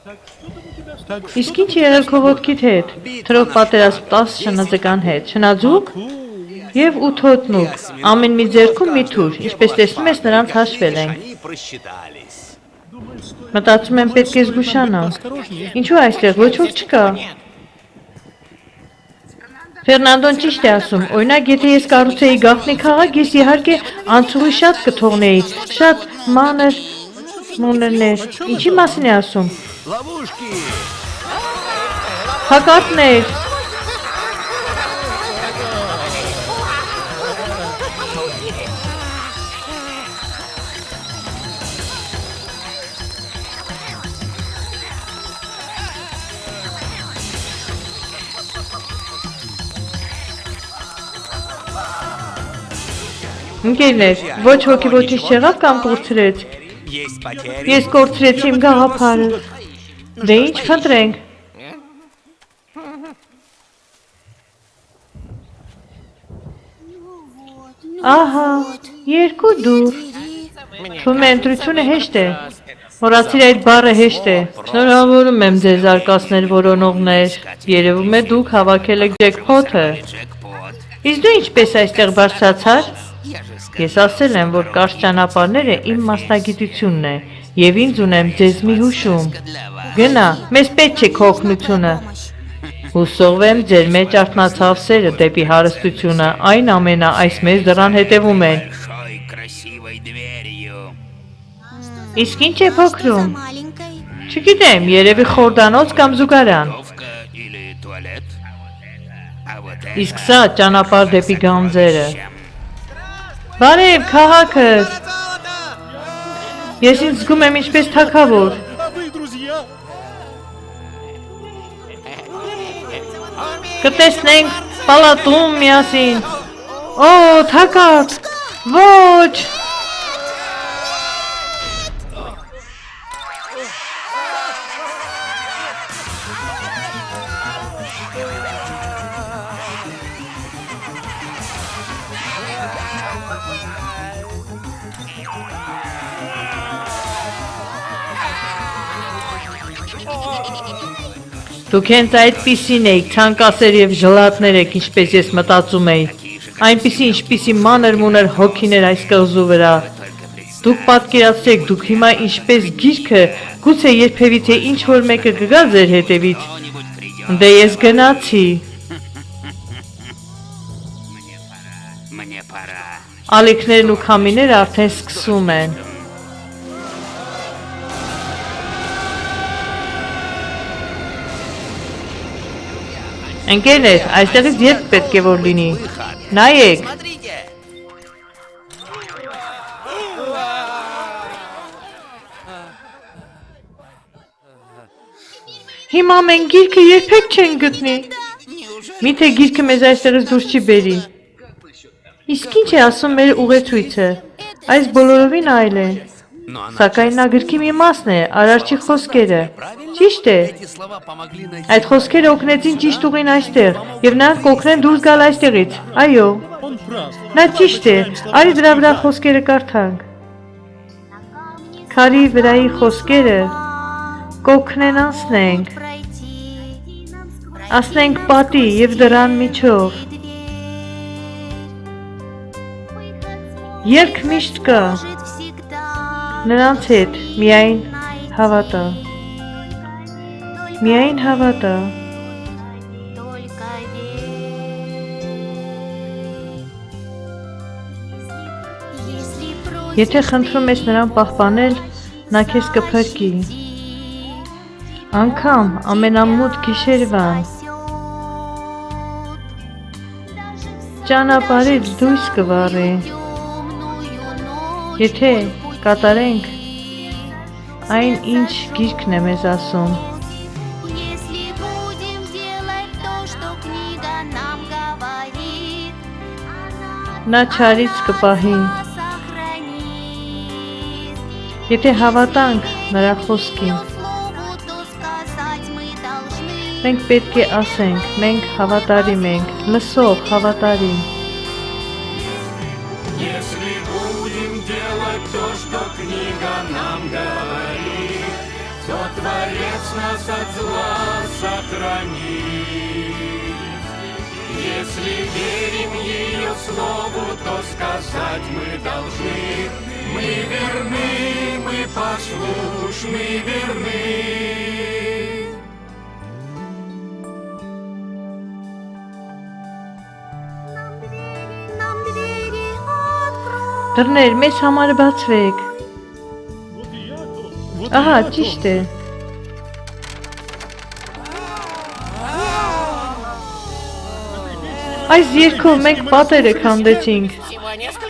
Իսկ ինչ եղել քո ոտքիդ հետ, թրով պատերազմ 10 շնաձկան հետ, շնաձուկ և 8 հոտնուկ, ամեն մի ձեռքում մի թուր, ինչպես տեսնում ես նրանց հաշվել ենք։ Մտածում եմ պետք է զգուշանանք, ինչու այստեղ ոչ ոք չկա։ Ֆերնանդոն ճիշտ է ասում, օրինակ եթե ես կառուցեի գաղտնի քաղաք, ես իհարկե անցուղի շատ կթողնեի, շատ մանր մունրներ, ինչի մասին է ասում։ Հակառտներ։ Ընկերներ, ոչ հոգի ոչինչ չեղավ կամ կորցրեց։ Ես կորցրեցի իմ գաղափարը։ Դե ինչ խնդրենք։ Ահա, 2 դուռ։ Թվում է ընտրությունը հեշտ է։ Մոռացիր այդ բառը հեշտ է։ Շնորհավորում եմ ձեզ արկածներ որոնողներ։ Երևում է դուք հավաքել եք ջեքփոթը։ Իսկ դու ինչպես այստեղ բարձրացար։ Ես ասել եմ, որ կարճ ճանապարհները իմ մասնագիտությունն է, և ինձ ունեմ ձեզ մի հուշում։ Գնա, մեզ պետք չէ քո օգնությունը։ Հուսով եմ ձեր մեջ արթնացավ սերը դեպի հարստությունը, այն ամենը այս մեծ դռան հետևում են։ Իսկ ինչ է փոքրում։ Չգիտեմ, երևի խորդանոց կամ զուգարան։ Իսկ սա ճանապարհ դեպի գանձերը։ Բարև, քաղաքս։ Ես ինձ զգում եմ ինչպես թագավոր։ Կտեսնենք պալատում միասին։ Օ, թակարդ, ոչ։ Դուք հենց այդպիսին էիք, ցանկասեր և ժլատներ եք, ինչպես ես մտածում էի, այնպիսի ինչպիսի մանր մունր հոգիներ այս կղզու վրա։ Դուք պատկերացրեք, դուք հիմա ինչպես գիրքը, գուցե երբևիթե ինչ-որ մեկը կգա ձեր հետևից։ Դե ես գնացի։ Ալիքներն ու քամիները արդեն սկսում են։ Ընկերներ, այստեղից երբ պետք է որ լինի։ Նայեք։ Հիմա մենք գիրքը երբեք չենք գտնի։ Միթե գիրքը մեզ այստեղից դուրս չի բերի։ Իսկ ինչ է ասում մեր ուղեցույցը։ Այս բոլորովին այլ է։ Սակայն նա գրքի մի մասն է, Արարչի խոսքերը։ Ճիշտ է։ Այդ խոսքերը օգնեցին ճիշտ ուղին այստեղ, և նրանք կօգնեն դուրս գալ այստեղից, այո։ Նա ճիշտ է, արի դրա վրա խոսքերը կարդանք։ Քարի վրայի խոսքերը կօգնեն անցնենք պատի և դռան միջով։ Ելք միշտ կա, նրանց հետ միայն հավատա։ Միայն հավատա։ Եթե խնդրում ես նրան պահպանել, նա քեզ կփրկի։ Անգամ ամենամութ գիշերվան։ Ճանապարհից դույս կվառի։ Եթե կատարենք այն, ինչ գիրքն է մեզ ասում։ Նա չարից կպահի։ Եթե հավատանք նրա խոսքին։ Մենք պետք է ասենք, մենք հավատարիմ ենք, լսող հավատարիմ։ Если будем делать то, что книга нам говорит, кто Творец нас от зла сохранит. Если верим ее слову, то сказать мы должны: мы верны, мы послушны, верны. Դռներ, մեզ համար բացվեք։ Ահա, ճիշտ է։ Այս երկով մենք պատերը քանդեցինք։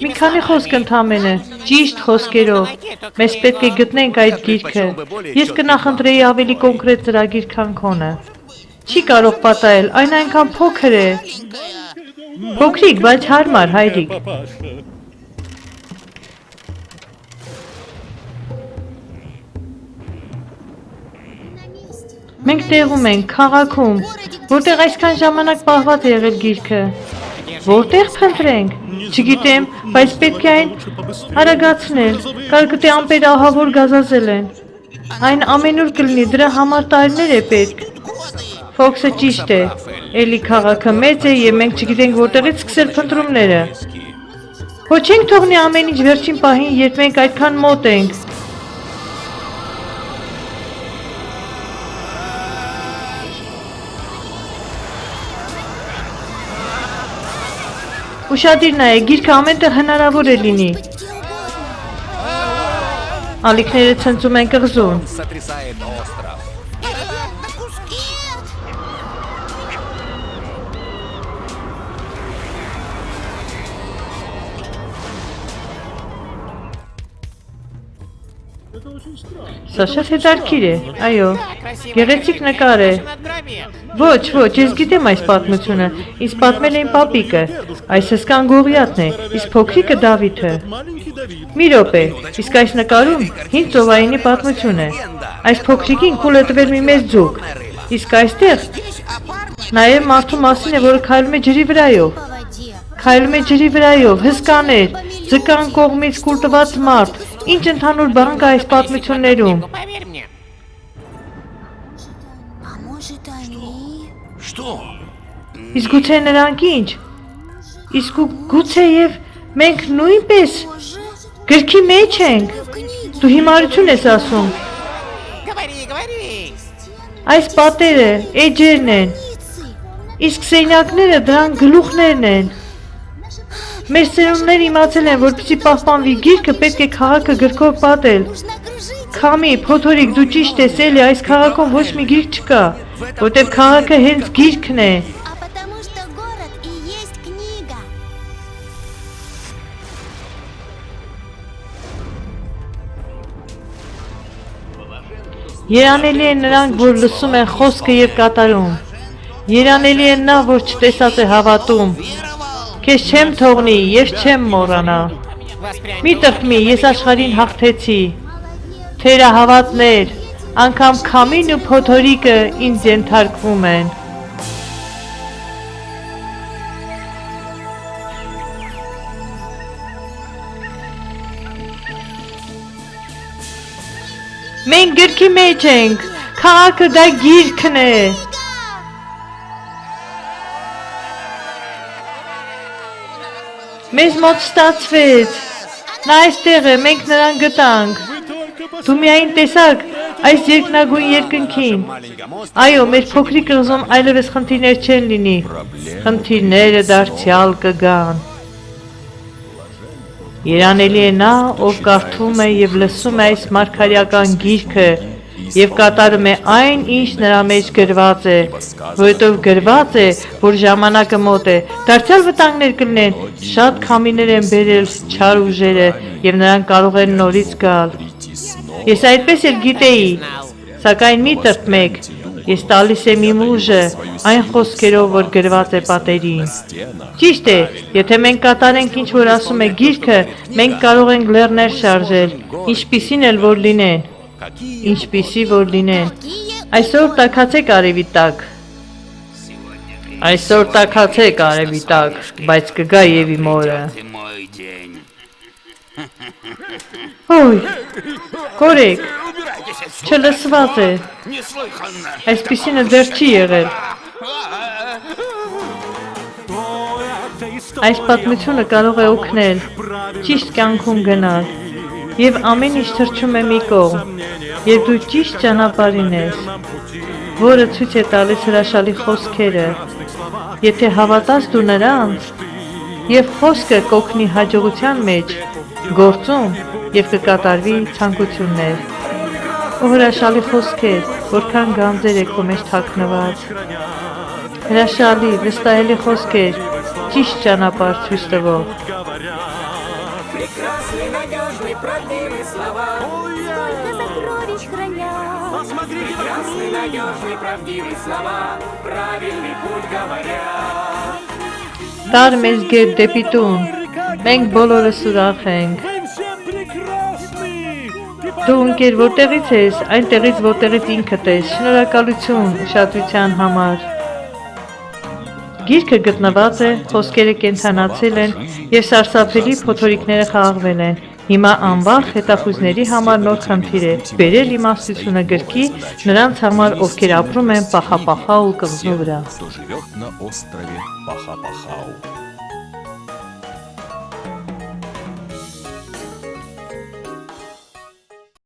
Մի քանի խոսք ընդամենը, ճիշտ խոսքերով։ Մեզ պետք է գտնենք այդ գիրքը։ Ես կնախընտրեի ավելի կոնկրետ ծրագիր, քան քոնը։ Չի կարող պատահել, այն այնքան փոքր է։ Փոքրիկ, բայց հարմար, հայրիկ։ Մենք տեղում ենք, քաղաքում, որտեղ այսքան ժամանակ պահված է եղել գիրքը։ Որտեղ փնտրենք։ Չգիտեմ, բայց պետք է այն արագացնել, կարգտե ամպեր ահավոր գազազել են։ Այն ամենուր կլինի, դրա համար տարիներ է պետք։ Ֆոքսը ճիշտ է, էլի քաղաքը մեծ է և մենք չգիտենք որտեղից սկսել փնտրումները։ Հո չենք թողնի ամեն ինչ վերջին պահին, երբ մենք այդքան մոտ ենք։ Ուշադիր նայեք, գիրքը ամենտեղ հնարավոր է լինի։ Ալիքները ցնծում են կղզուն։ Սա շատ հետաքրքիր է, այո, գեղեցիկ նկար է։ Ոչ, ես գիտեմ այս պատմությունը, ինձ պատմել էին պապիկը, այս հսկան Գողիաթն է, իսկ փոքրիկը Դավիթը։ Մի րոպե, իսկ այս նկարում հին ծովայինի պատմություն է։ Այս փոքրիկին կուլ է տվել մի մեծ ձուկ, իսկ այստեղ նաև մարդու մասին է, որը քայլում է ջրի վրայով։ Քայլում է ջրի վրայով, հսկաներ, ձկան կողմից կուլ տված մարդ, ինչ ընդհանուր բան կա այս պատմություններում։ Իսկ գուցե նրանք ինչ։ Իսկ գուցե և մենք նույնպես գրքի մեջ ենք։ Դու հիմարություն ես ասում։ Այս պատերը, էջերն են։ Իսկ սենյակները դրանք գլուխներն են։ Մեր սերունդները իմացել են, որպեսզի պահպանվի գիրքը, պետք է քաղաքը գրքով պատել։ Քամի, փոթորիկ, դու ճիշտ ես, էլի այս քաղաքում ոչ մի գիրք չկա, որտև քաղաքը հենց գիրքն է։ Երանելի են նրանք, որ լսում են խոսքը և կատարում։ Երանելի է նա, որ չտեսած է հավատում։ Քեզ չեմ թողնի և չեմ մոռանա։ Մի տրտմի, ես աշխարհին հաղթեցի։ Թերահավատներ, անգամ քամին ու փոթորիկը ինձ ենթարկվում են։ Մենք գրքի մեջ ենք, քաղաքը դա գիրքն է։ Մեզ մոտ ստացվեց, նա այստեղ է, մենք նրան գտանք, դու միայն տեսակ այս երկնագույն երկնքին, այո, մեր փոքրիկ կղզում այլևս խնդիրներ չեն լինի, խնդիրները դարձյալ կգան, երանելի է նա, ով կարդում է և լսում է այս մարգարեական գիրքը և կատարում է այն, ինչ նրա մեջ գրված է, որովհետև գրված է, որ ժամանակը մոտ է, դարձյալ վտանգներ կլինեն, շատ քամիներ են բերել չար ուժերը և նրանք կարող են նորից գալ։ Ես այդպես էլ գիտեի, սակայն մի տրտմեք, ես տալիս եմ իմ ուժը այն խոսքերով, որ գրված է պատերին։ Ճիշտ է, եթե մենք կատարենք ինչ որ ասում է գիրքը, մենք կարող ենք լեռներ շարժել, ինչպիսին էլ որ լինեն։ Ինչպիսի որ լինեն։ Այսօր տաքացեք արևի տակ։ Այսօր տաքացեք արևի տակ, բայց կգա և իմ օրը։ Ոյ, կորեք, Убирайтесь отсюда! չլսված է, Неслыханно! այսպիսինը դեռ չի եղել։ Այս պատմությունը կարող է օգնել ճիշտ կյանքում գնալ, եւ ամեն ինչ թրջում է մի կողմ, եւ դու ճիշտ ճանապարհին ես, որը ցույց է տալիս հրաշալի խոսքերը։ Եթե հավատաս դու նրանց, եւ խոսքը կօգնի հաջողության մեջ, գործում եւ կկատարվի ցանկություններ։ Ու հրաշալի խոսքեր, որքան գանձեր է քո մեջ թաքնված։ Հրաշալի, վստահելի խոսքեր, ճիշտ ճանապարհ ցույց տվող։ Прекрасный, надежный, правдивый слова. Сколько сокровищ хранят. Прекрасный, надежный, правдивый слова. Правильный путь говорят. Տար մեզ գետ դեպի տուն, մենք բոլորս ուրախ ենք։ Դու ընկեր որտեղից ես, այնտեղից որտեղից ինքդ ես, շնորհակալություն ուշադրության համար։ Գիրքը գտնված է, խոսքերը կենթանացել են եւ սարսափելի փոթորիկները խաղաղվել են։ Հիմա անվախ հետախույզների համար նոր խնդիր է բերել իմաստությունը գրքի նրանց համար, ովքեր ապրում են Պախապախաու կղզու վրա։ Кто живет на острове Пахапахау.